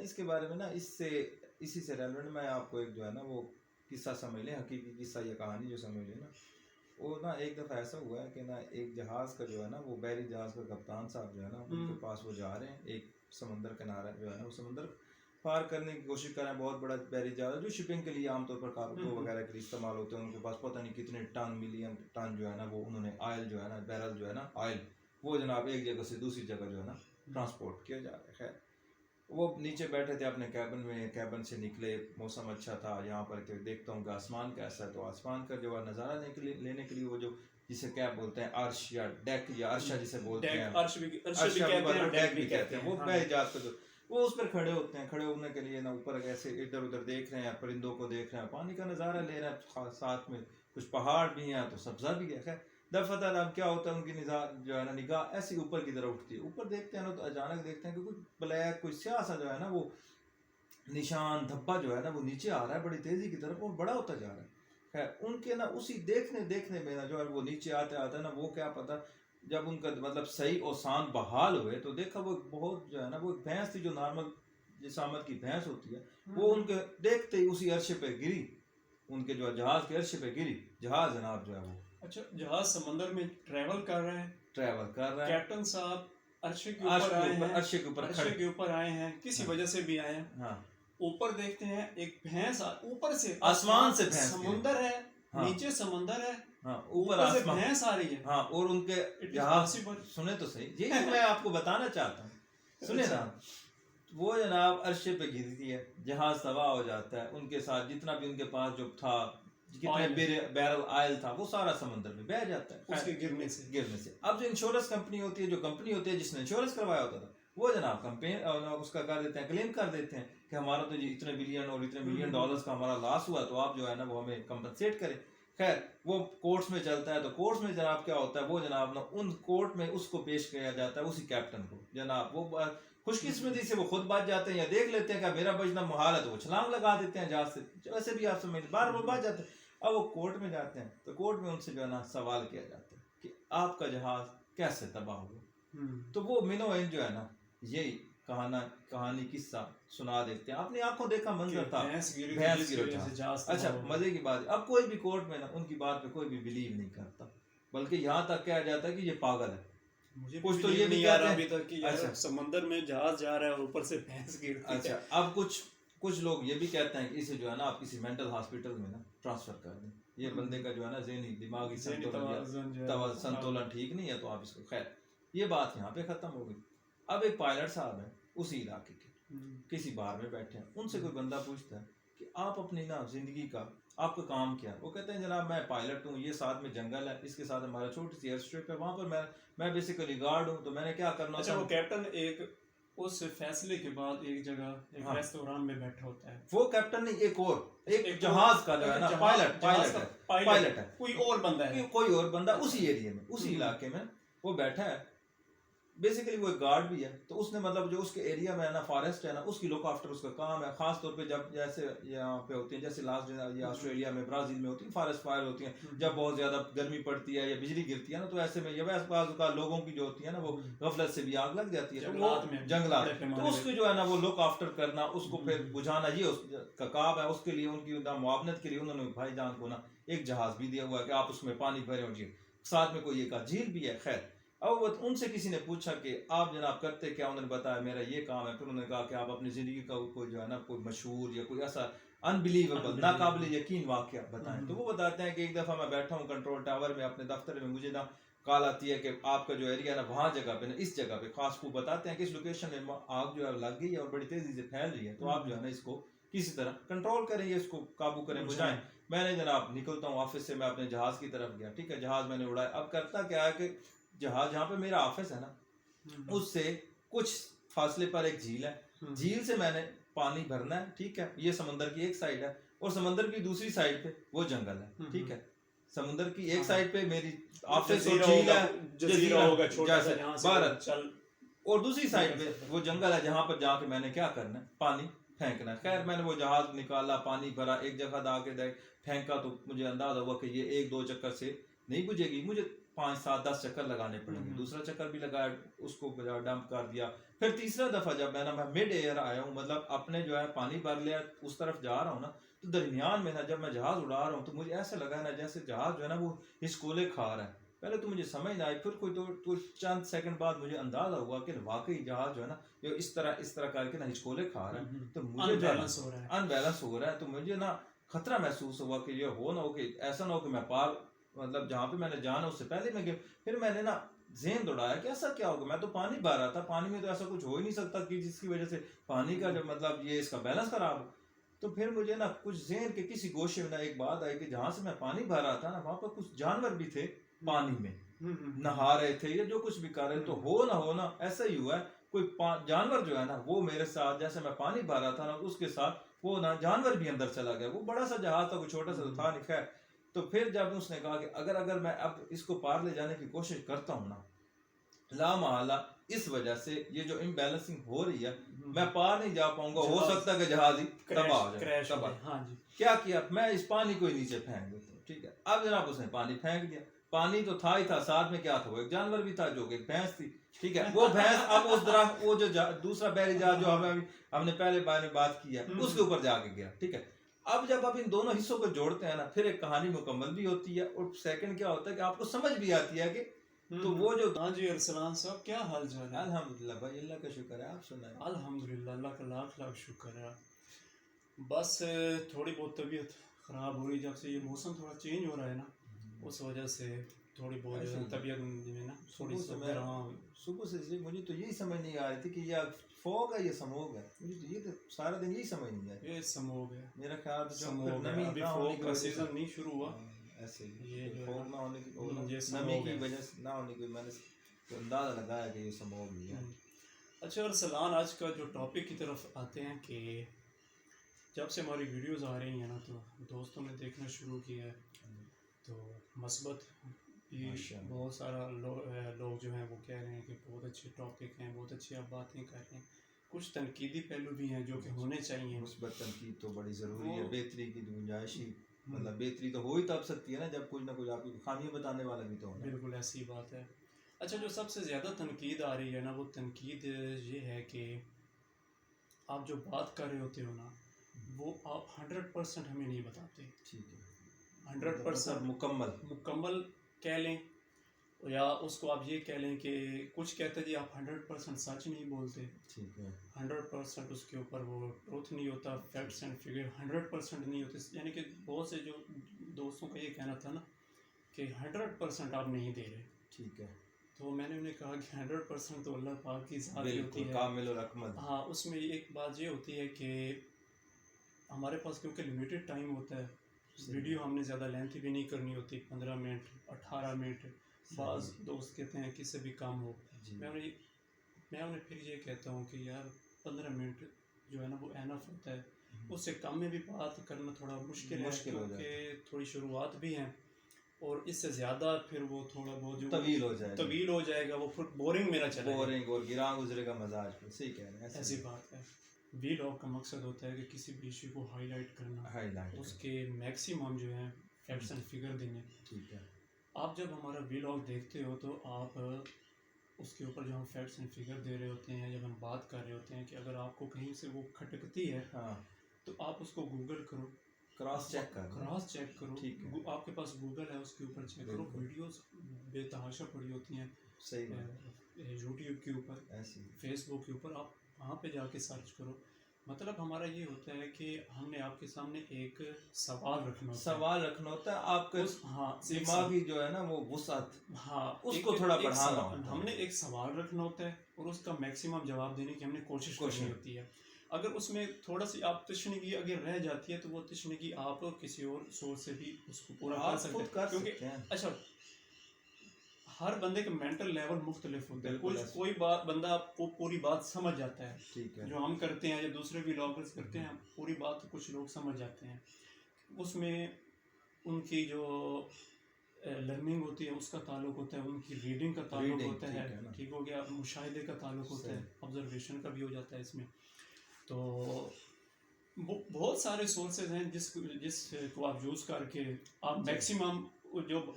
اس کے بارے میں نا اسی سے ریلیونٹ میں آپ کو ایک جو ہے نا وہ قصہ سمجھ لیں، حقیقی قصہ یا کہانی جو سمجھ لیں نا، وہ نا ایک دفعہ ایسا ہوا ہے کہ نا ایک جہاز کا جو ہے نا وہ بحری جہاز کا کپتان صاحب جو ہے نا ان کے پاس وہ جا رہے ہیں، ایک سمندر کنارہ جو ہے نا وہ سمندر پار کرنے کی کوشش کر رہے ہیں، بہت بڑا بحری جہاز جو شپنگ کے لیے عام طور پر کارگو وغیرہ کے لیے استعمال ہوتے ہیں، ان کے پاس پتہ نہیں کتنے ٹن ملین ٹن جو ہے نا وہ انہوں نے آئل جو ہے نا بیرل جو ہے نا آئل وہ جناب ایک جگہ سے دوسری جگہ جو ہے نا ٹرانسپورٹ کیا جا رہا ہے۔ خیر وہ نیچے بیٹھے تھے اپنے کیبن میں، کیبن سے نکلے، موسم اچھا تھا، یہاں پر کہ دیکھتا ہوں کہ آسمان کیسا ہے، تو آسمان کا جو ہے نظارہ لینے کے لیے وہ جو جسے کیا بولتے ہیں عرش یا ڈیک یا عرشہ جسے بولتے ہیں، عرش بھی ڈیک بھی کہتے ہیں، وہ بحری جہاز کا جو وہ اس پر کھڑے ہوتے ہیں، کھڑے ہونے کے لیے نا اوپر ایسے ادھر ادھر دیکھ رہے ہیں، پرندوں کو دیکھ رہے ہیں، پانی کا نظارہ لے رہے ہیں، ساتھ میں کچھ پہاڑ بھی ہیں تو سبزہ بھی ہے۔ خیر دفعہ اب کیا ہوتا ہے ان کی جو ہے نا نگاہ ایسی اوپر کی طرف اٹھتی ہے، اوپر دیکھتے ہیں نا تو اچانک دیکھتے ہیں کہ کوئی بلیک کوئی سیاہ سا جو ہے نا وہ نشان دھبا جو ہے نا وہ نیچے آ رہا ہے بڑی تیزی کی طرف اور بڑا ہوتا جا رہا ہے۔ خیر ان کے نا اسی دیکھنے میں نا جو ہے وہ نیچے آتے نا وہ کیا پتا جب ان کا مطلب صحیح اور سان بحال ہوئے تو دیکھا وہ بہت جو ہے نا وہ بھینس تھی جو نارمل جسامت کی بھینس ہوتی ہے، وہ ان کے دیکھتے ہی اسی عرشے پہ گری، ان کے جو جہاز کے عرشے پہ گری، جہاز جناب جو ہے وہ اچھا جہاز سمندر میں ٹریول کر رہے ہیں، کیپٹن صاحب عرشے کے اوپر آئے ہیں کسی وجہ سے بھی آئے ہیں، اوپر دیکھتے ہیں ایک بھینس اوپر سے آسمان سے سمندر ہے، نیچے سمندر ہے، اوپر سے بھینس آ رہی ہے، ہاں اور ان کے جہاز سنے تو صحیح، یہی میں آپ کو بتانا چاہتا ہوں، سنے نا وہ جناب عرشے پہ گرتی ہے، جہاز تباہ ہو جاتا ہے، ان کے ساتھ جتنا بھی ان کے پاس جو تھا کتنے بیرل آئل تھا وہ سارا سمندر میں بہہ جاتا ہے اس کے گرنے سے۔ اب جو انشورنس کمپنی ہوتی ہے، جو کمپنی ہوتی ہے جس نے انشورنس کروایا ہوتا تھا وہ جناب اس کا کر دیتے ہیں، کلیم کر دیتے ہیں کہ ہمارا تو یہ اتنے بلین اور اتنے ملین ڈالرز کا ہمارا لاس ہوا تو آپ جو ہے نا وہ ہمیں کمپنسیٹ کریں۔ خیر وہ کورٹس میں چلتا ہے تو کورٹس میں جناب کیا ہوتا ہے وہ جناب نا ان کورٹ میں اس کو پیش کیا جاتا ہے اسی کیپٹن کو، جناب وہ خوش قسمتی سے وہ خود بچ جاتے ہیں یا دیکھ لیتے ہیں کہ میرا بچنا محال ہے تو وہ چھلانگ لگا دیتے ہیں جہاز سے، ویسے بھی آپ سمجھ بار وہ بچ جاتے ہیں۔ اب وہ کورٹ میں جاتے ہیں تو کورٹ میں ان سے جو ہے نا سوال کیا جاتا ہے کہ آپ کا جہاز کیسے تباہ ہوا، تو وہ منو ان جو ہے نا یہی کہانی قصہ سنا دیتے ہیں، اپنی آنکھوں دیکھا منظر تھا، بھینس گرا۔ اچھا مزے کی بات ہے اب کوئی بھی کورٹ میں نا ان کی بات پہ کوئی بھی بلیو نہیں کرتا، بلکہ یہاں تک کہا جاتا ہے کہ یہ پاگل ہے، کچھ تو یہ بھی کہتے ہیں اچھا سمندر میں جہاز جا رہا ہے اور اوپر سے بھینس گرتی ہے۔ اچھا اب کچھ لوگ یہ بھی کہتے ہیں کہ اسے جو ہے نا آپ کسی مینٹل ہاسپٹل میں نا ٹرانسفر کر دیں، یہ بندے کا جو ہے نا ذہنی دماغی سنتولن ٹھیک نہیں ہے تو آپ اس کو، خیر یہ بات یہاں پہ ختم ہو گئی۔ اب ایک پائلٹ صاحب ہیں اسی علاقے کے کسی بار میں بیٹھے ہیں، ان سے کوئی بندہ پوچھتا ہے کہ آپ اپنی نا زندگی کا آپ کا کام کیا ہے، وہ کہتے ہیں جناب میں پائلٹ ہوں، یہ ساتھ میں جنگل ہے، اس کے ساتھ ہمارا چھوٹی سی ایئر اسٹرپ ہے، وہاں پر میں بیسیکلی گارڈ ہوں، تو میں نے کیا کرنا ہوتا ہے۔ وہ کیپٹن ایک اس فیصلے کے بعد ایک جگہ ایک ریستوران میں بیٹھا ہوتا ہے، وہ کیپٹن نہیں ایک جہاز کا جو ہے نا پائلٹ ہے، کوئی اور بندہ اسی ایریے میں اسی علاقے میں وہ بیٹھا ہے، بیسیکلی وہ ایک گارڈ بھی ہے، تو اس نے مطلب جو اس کے ایریا میں ہے نا فارسٹ ہے نا اس کی لک آفٹر اس کا کام ہے، خاص طور پہ جب جیسے یہاں پہ ہوتی ہیں جیسے لاسٹ یا آسٹریلیا میں برازیل میں ہوتی ہیں فارسٹ فائر ہوتی ہیں، جب بہت زیادہ گرمی پڑتی ہے یا بجلی گرتی ہے نا تو ایسے میں یہ بعض اوقات لوگوں کی جو ہوتی ہے نا وہ غفلت سے بھی آگ لگ جاتی ہے، جنگلات تو اس کی جو ہے نا وہ لک آفٹر کرنا، اس کو پھر بجھانا، یہ اس کا کام ہے، اس کے لیے ان کی معاونت کے لیے انہوں نے بھائی جان کو نا ایک جہاز بھی دیا ہوا ہے کہ آپ اس میں پانی بھرے ہوجیے، ساتھ میں کوئی ایک جھیل بھی ہے۔ خیر اب ان سے کسی نے پوچھا کہ آپ جناب کرتے کیا، انہوں نے بتایا میرا یہ کام ہے، پھر انہوں نے کہا کہ آپ اپنی زندگی کا کوئی جو ہے نا کوئی مشہور یا کوئی ایسا انبلیویبل ناقابل یقین واقعہ بتائیں، تو وہ بتاتے ہیں کہ ایک دفعہ میں بیٹھا ہوں کنٹرول ٹاور میں اپنے دفتر میں، مجھے نا کال آتی ہے کہ آپ کا جو ایریا ہے نا وہاں جگہ پہ نا اس جگہ پہ خاص کو بتاتے ہیں کہ اس لوکیشن میں آگ جو ہے لگ گئی ہے اور بڑی تیزی سے پھیل رہی ہے، تو آپ جو ہے نا اس کو کسی طرح کنٹرول کریں، اس کو قابو کریں، بجھائیں۔ میں نے جناب نکلتا ہوں آفس سے، میں اپنے جہاز کی طرف گیا، ٹھیک ہے، جہاز میں نے اڑایا، اب کرتا کیا ہے کہ جہاز جہاں پہ میرا آفس ہے نا اس سے کچھ فاصلے پر ایک جھیل ہے، جھیل سے میں نے پانی بھرنا ہے، ٹھیک ہے، یہ سمندر کی ایک سائڈ ہے اور سمندر کی دوسری سائڈ پہ وہ جنگل ہے، ٹھیک ہے، سمندر کی ایک سائڈ پہ میری آفس اور جھیل ہے، جزیرہ ہوگا چھوٹا سا بھارت، اور دوسری سائڈ پہ وہ جنگل ہے جہاں پر جا کے میں نے کیا کرنا ہے، پانی پھینکنا ہے۔ خیر میں نے وہ جہاز نکالا، پانی بھرا، ایک جگہ جا کے پھینکا تو مجھے اندازہ ہوا کہ یہ ایک دو چکر سے نہیں بجھے گی، مجھے 5 7 10 چکر لگانے پڑیں گے. دوسرا چکر بھی لگایا, اس کو ڈمپ کر دیا. پھر تیسرا دفعہ جب میں مڈ ایئر آیا ہوں, مطلب اپنے جو ہے پانی بھر لیا, اس طرف جا رہا ہوں نا, تو درمیان میں نا جب میں جہاز اڑا رہا ہوں تو مجھے ایسا لگا نا جیسے جہاز جو ہے نا وہ ہچکولے کھا رہا ہے. پہلے تو مجھے سمجھ نہ آئی, پھر کوئی چند سیکنڈ بعد مجھے اندازہ ہوا کہ واقعی جہاز جو ہے نا جو اس طرح کر کے نا ہچکولے کھا رہا ہے. تو مجھے انبیلنس ہو رہا ہے. تو مجھے نا خطرہ محسوس ہوا کہ یہ ہو نہ ہو کہ ایسا نہ ہو کہ میں پار, مطلب جہاں پہ میں نے جانا اس سے پہلے میں گیا. پھر میں نے نا ذہن دوڑایا کہ ایسا کیا ہوگا, میں تو پانی بھر رہا تھا, پانی میں تو ایسا کچھ ہو ہی نہیں سکتا کہ جس کی وجہ سے پانی کا جو مطلب یہ اس کا بیلنس خراب ہو. تو پھر مجھے نا کچھ ذہن کے کسی گوشے میں نا ایک بات آئی کہ جہاں سے میں پانی بھر رہا تھا نا وہاں پر کچھ جانور بھی تھے پانی میں نہا رہے تھے یا جو کچھ بھی کر رہے. تو ہو نہ ہونا ایسا ہی ہوا ہے, کوئی جانور جو ہے نا وہ میرے ساتھ, جیسے میں پانی بھر رہا تھا نا اس کے ساتھ وہ نا جانور بھی اندر چلا گیا. وہ بڑا سا جہاز تھا, کوئی چھوٹا سا تھا نہیں. خیر, تو پھر جب اس نے کہا کہ اگر میں اب اس کو پار لے جانے کی کوشش کرتا ہوں نا, لا محالہ اس وجہ سے یہ جو امبیلنسنگ ہو رہی ہے میں پار نہیں جا پاؤں گا, ہو سکتا ہے کہ جہاز ہی تباہ ہو جائے. کیا میں اس پانی کو ہی نیچے پھینک دیتا ہوں. ٹھیک ہے, اب جناب اس نے پانی پھینک دیا. پانی تو تھا ہی تھا, ساتھ میں کیا تھا, وہ ایک جانور بھی تھا جو کہ ایک بھینس تھی. ٹھیک ہے, وہ بھینس اب اس درخت, وہ جو دوسرا بحری جہاز جو ہم نے پہلے بار میں بات کی ہے اس کے اوپر جا کے گیا. ٹھیک ہے, اب جب آپ ان دونوں حصوں کو جوڑتے ہیں نا پھر ایک کہانی مکمل بھی ہوتی ہے, اور سیکنڈ کیا ہوتا ہے کہ آپ کو سمجھ بھی آتی ہے کہ تو وہ جو. ہاں جی ارسلان صاحب, کیا حال چال ہے؟ الحمدللہ بھائی, اللہ کا شکر ہے, آپ سنائیں. الحمدللہ, اللہ کا لاکھ لاکھ شکر ہے. بس تھوڑی بہت طبیعت خراب ہو رہی, جب سے یہ موسم تھوڑا چینج ہو رہا ہے نا اس وجہ سے تھوڑی بہت طبیعت میں نا تھوڑی صبح سے مجھے تو یہی سمجھ نہیں آ رہی تھی کہ یہ فوگ ہے یا سموگ ہے. مجھے تو یہ سارا دن یہی سمجھ نہیں آیا. یہ سموگ ہے میرا خیال ابھی فوگ کا سیزن نہیں شروع ہوا, ایسے یہ فوگ نہ ہونے کی, نمی کی وجہ سے نہ ہونے کی, میں نے اندازہ لگایا کہ یہ سموگ ہی ہے. اچھا ارسلان, آج کا جو ٹاپک کی طرف آتے ہیں کہ جب سے ہماری ویڈیوز آ رہی ہیں نا تو دوستوں نے دیکھنا شروع کیا ہے, تو مثبت بھی بہت سارا لوگ جو ہیں وہ کہہ رہے ہیں کہ بہت اچھے ٹاپک ہیں, بہت اچھی آپ باتیں کر رہے ہیں. کچھ تنقیدی پہلو بھی ہیں جو کہ ہونے چاہیے. مثبت تنقید تو بڑی ضروری ہے, بہتری کی گنجائش ہی, مطلب بہتری تو ہو ہی تب سکتی ہے نا جب کچھ نہ کچھ آپ کی خامیاں بتانے والا بھی تو ہونا. بالکل ایسی بات ہے. اچھا, جو سب سے زیادہ تنقید آ رہی ہے نا وہ تنقید یہ ہے کہ آپ جو بات کر رہے ہوتے ہو نا وہ آپ 100% ہمیں نہیں بتاتے. ٹھیک ہے, 100% مکمل کہہ لیں, یا اس کو آپ یہ کہہ لیں کہ کچھ کہتے جی آپ 100% سچ نہیں بولتے. ٹھیک ہے, 100% اس کے اوپر وہ ٹروتھ نہیں ہوتا, فیکٹس اینڈ فگر 100% نہیں ہوتے. یعنی کہ بہت سے جو دوستوں کا یہ کہنا تھا نا کہ 100% آپ نہیں دے رہے. ٹھیک ہے, تو میں نے انہیں کہا کہ 100% تو اللہ پاک کی ذات ہوتی ہے, کامل الاکمل. ہاں, اس میں ایک بات یہ ہوتی ہے کہ ہمارے پاس کیونکہ لمیٹڈ ٹائم ہوتا ہے, ویڈیو ہم نے زیادہ لینتھ بھی نہیں کرنی ہوتی, 15 منٹ 18 منٹ. بعض دوست کہتے ہیں کہ اس سے بھی کم ہو. میں انہیں پھر یہ کہتا ہوں کہ یار 15 منٹ جو ہے نا وہ اینف ہوتا ہے, اس سے کم میں بھی بات کرنا تھوڑا مشکل ہے کیونکہ تھوڑی شروعات بھی ہیں, اور اس سے زیادہ پھر وہ تھوڑا بہت جو طویل ہو جائے گا وہ پھر بورنگ میرا چلے گا, بورنگ اور گراں گزرے گا مزاج. صحیح کہہ رہے ہیں, ایسی بات ہے. ویلاگ کا مقصد ہوتا ہے کہ کسی بھی ایشو کو ہائی لائٹ کرنا, اس کے میکسیمم جو ہیں فیکٹس اینڈ فگر دینے. ٹھیک ہے, آپ جب ہمارا ویلاگ دیکھتے ہو تو آپ اس کے اوپر جو ہم فیکٹس اینڈ فگر دے رہے ہوتے ہیں, جب ہم بات کر رہے ہوتے ہیں کہ اگر آپ کو کہیں سے وہ کھٹکتی ہے تو آپ اس کو گوگل کرو, کراس چیک کرو. آپ کے پاس گوگل ہے, اس کے اوپر چیک کرو. ویڈیوز بے تحاشا پڑی ہوتی ہیں یوٹیوب کے اوپر, فیس بک کے اوپر, آپ وہاں پہ جا کے سرچ کرو. مطلب ہمارا یہ ہوتا ہے کہ ہم نے آپ کے سامنے ایک سوال رکھنا ہوتا ہے. آپ کے دماغی جو ہے نا وہ وسعت, اس کو تھوڑا بڑھانا ہوتا ہے. ہم نے ایک سوال رکھنا ہوتا ہے اور اس کا میکسیمم جواب دینے کی ہم نے کوشش کرنی ہوتی ہے. اگر اس میں تھوڑا سی آپ تشنگی اگر رہ جاتی ہے تو وہ تشنگی آپ کسی اور سورس سے بھی اس کو پورا کر سکتے ہیں, کیونکہ اچھا ہر بندے کا مینٹل لیول مختلف ہوتا ہے. کوئی بندہ آپ کو پوری بات سمجھ جاتا ہے, جو ہم کرتے ہیں یا دوسرے ویلاگرز کرتے ہیں پوری بات کچھ لوگ سمجھ جاتے ہیں. اس میں ان کی جو لرننگ ہوتی ہے اس کا تعلق ہوتا ہے, ان کی ریڈنگ کا تعلق ہوتا ہے, ٹھیک ہو گیا, مشاہدے کا تعلق ہوتا ہے, آبزرویشن کا بھی ہو جاتا ہے اس میں. تو بہت سارے سورسز ہیں جس کو آپ یوز کر کے آپ میکسیمم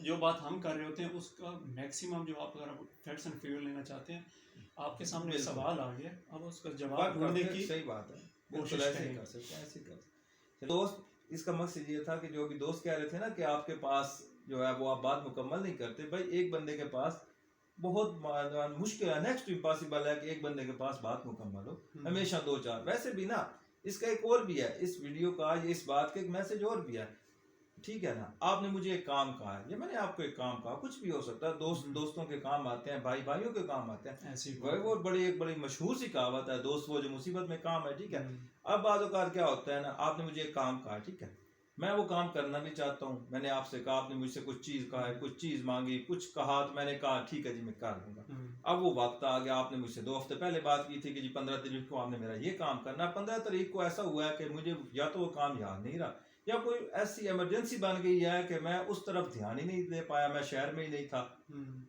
جو بات ہم کر رہے ہوتے ہیں اس کا میکسیمم جو آپ اگر فیکٹس اینڈ فگر لینا چاہتے ہیں آپ کے سامنے سوال آ گیا اب اس کا جواب ڈھونڈنے کی صحیح بات ہے کوشش کریں. دوست اس کا مقصد یہ تھا کہ جو بھی دوست کہہ رہے تھے نا کہ آپ کے پاس جو ہے وہ آپ بات مکمل نہیں کرتے, بھائی ایک بندے کے پاس بہت مشکل ہے, نیکسٹ امپاسبل ہے کہ ایک بندے کے پاس بات مکمل ہو, ہمیشہ 2-4. ویسے بھی نا اس کا ایک اور بھی ہے, اس ویڈیو کا یا اس بات کا ایک میسج اور بھی ہے, ٹھیک ہے نا. آپ نے مجھے ایک کام کہا ہے یا میں نے آپ کو ایک کام کہا, کچھ بھی ہو سکتا ہے, دوستوں کے کام آتے ہیں, بھائی بھائیوں کے کام آتے ہیں, وہ ایک بڑی مشہور سی کہاوت ہے, دوست وہ جو مصیبت میں کام ہے, ٹھیک ہے. اب بعض اوقات کیا ہوتا ہے نا, آپ نے مجھے ایک کام کہا, ٹھیک ہے, میں وہ کام کرنا بھی چاہتا ہوں, میں نے آپ سے کہا, آپ نے مجھ سے کچھ چیز کہا ہے, کچھ چیز مانگی, کچھ کہا, تو میں نے کہا ٹھیک ہے جی میں کر دوں گا. اب وہ وقت آ گیا, آپ نے مجھ سے 2 ہفتے پہلے بات کی تھی کہ جی 15 تاریخ کو آپ نے میرا یہ کام کرنا, 15 تاریخ کو ایسا ہوا ہے کہ مجھے یا تو وہ کام یاد نہیں رہا یا کوئی ایسی ایمرجنسی بن گئی ہے کہ میں اس طرف دھیان ہی نہیں دے پایا, میں شہر میں ہی نہیں تھا,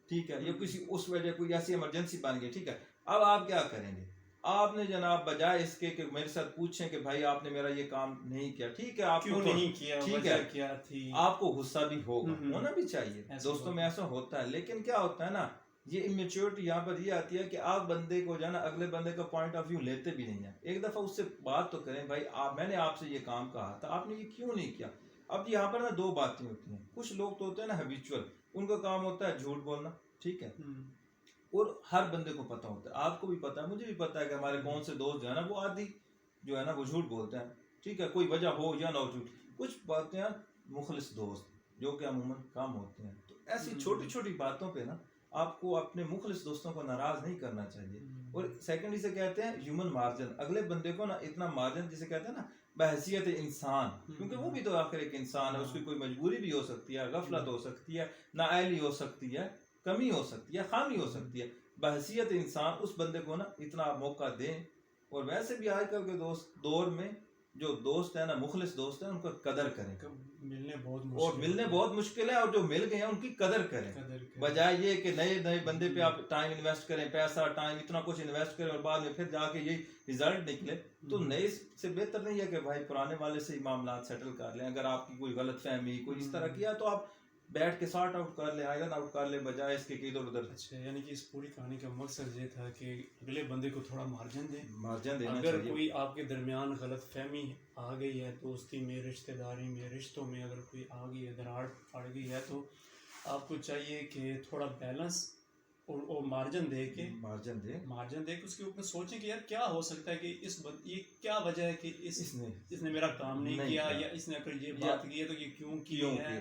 ٹھیک ہے, یا کسی اس وجہ کوئی ایسی ایمرجنسی بن گئی, ٹھیک ہے. اب آپ کیا کریں گے, آپ نے جناب بجائے اس کے کہ میرے ساتھ پوچھیں کہ بھائی آپ نے میرا یہ کام نہیں کیا, ٹھیک ہے, آپ کیوں نہیں کیا, ٹھیک ہے, کیا تھی, آپ کو غصہ بھی ہوگا, ہونا بھی چاہیے, دوستوں میں ایسا ہوتا ہے. لیکن کیا ہوتا ہے نا, یہ امیچورٹی یہاں پر یہ آتی ہے کہ آپ بندے کو جو ہے نا اگلے بندے کا پوائنٹ آف ویو لیتے بھی نہیں ہیں. ایک دفعہ اس سے بات تو کریں, بھائی میں نے آپ سے یہ کام کہا تھا, آپ نے یہ کیوں نہیں کیا. اب یہاں پر نا 2 باتیں ہوتی ہیں, کچھ لوگ تو ہوتے ہیں نا ہیبیچول, ان کا کام ہوتا ہے جھوٹ بولنا, ٹھیک ہے, اور ہر بندے کو پتا ہوتا ہے, آپ کو بھی پتا ہے, مجھے بھی پتا ہے کہ ہمارے کون سے دوست جو ہے نا وہ آدھی جو ہے نا وہ جھوٹ بولتے ہیں, ٹھیک ہے, کوئی وجہ ہو یا نہ ہو جھوٹ. کچھ باتیں ہیں مخلص دوست جو کہ عموماً کام ہوتے ہیں, تو ایسی چھوٹی چھوٹی باتوں پہ نا آپ کو اپنے مخلص دوستوں کو ناراض نہیں کرنا چاہیے. اور سیکنڈ اسے کہتے ہیں ہیومن مارجن, اگلے بندے کو نا اتنا مارجن جسے کہتے ہیں نا بحیثیت انسان, کیونکہ وہ بھی تو آخر ایک انسان ہے, اس کی کوئی مجبوری بھی ہو سکتی ہے, غفلت ہو سکتی ہے, نااہلی ہو سکتی ہے, کمی ہو سکتی ہے, خامی ہو سکتی ہے. بحیثیت انسان اس بندے کو نا اتنا موقع دیں. اور ویسے بھی آج کل کے دور میں جو دوست ہیں نا مخلص دوست ہیں ان کا قدر کریں, ملنے بہت مشکل ہے, اور جو مل گئے ہیں ان کی قدر کریں, بجائے یہ کہ نئے بندے پہ آپ ٹائم انویسٹ کریں, پیسہ ٹائم اتنا کچھ انویسٹ کریں اور بعد میں پھر جا کے یہی رزلٹ نکلے. تو نئے سے بہتر نہیں ہے کہ بھائی پرانے والے سے ہی معاملات سیٹل کر لیں. اگر آپ کی کوئی غلط فہمی کوئی اس طرح کیا تو آپ بیٹھ کے سارٹ آؤٹ کر لیں, آئرن آؤٹ کر لیں, بجائے اس کے کہ ادھر ادھر. اچھا, یعنی کہ اس پوری کہانی کا مقصد یہ تھا کہ اگلے بندے کو تھوڑا مارجن دینا چاہیے. اگر کوئی آپ کے درمیان غلط فہمی آ گئی ہے, دوستی میں, رشتہ داری میں, رشتوں میں اگر کوئی آ گئی ہے, دراڑ پڑ گئی ہے, تو آپ کو چاہیے کہ تھوڑا بیلنس اور مارجن دے کے اس کے اوپر سوچیں کہ یار کیا ہو سکتا ہے کہ یہ کیا وجہ ہے کہ اس نے میرا کام نہیں کیا, یا اس نے اگر یہ بات کی ہے تو یہ کیوں کی ہے,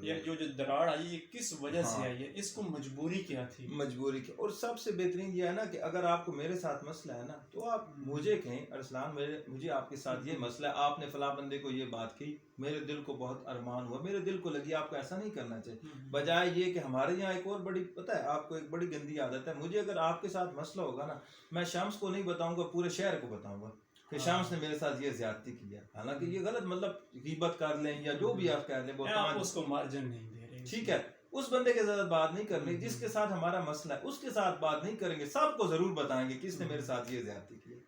یا جو دراڑ آئی یہ کس وجہ سے آئی ہے, اس کو مجبوری کیا تھی. اور سب سے بہترین یہ ہے نا کہ اگر آپ کو میرے ساتھ مسئلہ ہے نا تو آپ مجھے کہیں ارسلان مجھے آپ کے ساتھ یہ مسئلہ ہے, آپ نے فلاں بندے کو یہ بات کی, میرے دل کو بہت ارمان ہوا, میرے دل کو لگی. آپ کو ایسا نہیں کرنا چاہیے, بجائے یہ کہ ہمارے یہاں ایک اور بڑی پتہ ہے آپ کو ایک بڑی گندی عادت ہے, مجھے اگر آپ کے ساتھ مسئلہ ہوگا نا میں شمس کو نہیں بتاؤں گا, پورے شہر کو بتاؤں گا کہ شمس نے میرے ساتھ یہ زیادتی کی ہے, حالانکہ یہ غلط, مطلب غیبت کر لیں یا جو بھی آپ کہہ لیں, آپ اس کو مارجن نہیں دے رہے, ٹھیک ہے, اس بندے کے ساتھ بات نہیں کرنی, جس کے ساتھ ہمارا مسئلہ ہے اس کے ساتھ بات نہیں کریں گے, سب کو ضرور بتائیں گے کس نے میرے ساتھ یہ زیادتی کی ہے.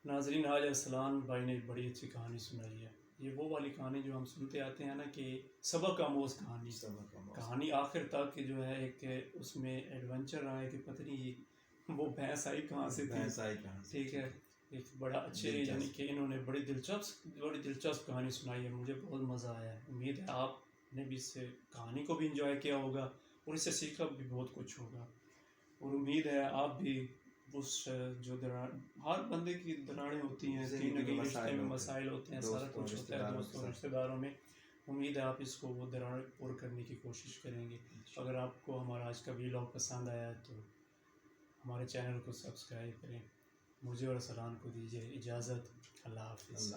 ناظرین, علیہ السلام بھائی نے بڑی اچھی کہانی سنائی ہے. یہ وہ والی کہانی جو ہم سنتے آتے ہیں نا کہ سبق آموز کہانی آخر تک جو ہے ایک اس میں ایڈونچر رہا ہے کہ پتہ نہیں وہ بھینس آئی کہاں سے تھی, ٹھیک ہے, ایک بڑا اچھے, یعنی کہ انہوں نے بڑی دلچسپ کہانی سنائی ہے, مجھے بہت مزہ آیا ہے. امید ہے آپ نے بھی اس سے کہانی کو بھی انجوائے کیا ہوگا اور اس سے سیکھا بھی بہت کچھ ہوگا, اور امید ہے آپ بھی اس جو ہر بندے کی دراڑیں ہوتی ہیں, کہیں نہ کہیں رشتے میں مسائل ہوتے ہیں, سارا کچھ ہوتا ہے دوستوں رشتہ داروں میں. امید ہے آپ اس کو وہ دراڑ پور کرنے کی کوشش کریں گے. اگر آپ کو ہمارا آج کا ویلاگ پسند آیا ہے تو ہمارے چینل کو سبسکرائب کریں. مجھے اور سلام کو دیجیے اجازت. اللہ حافظ.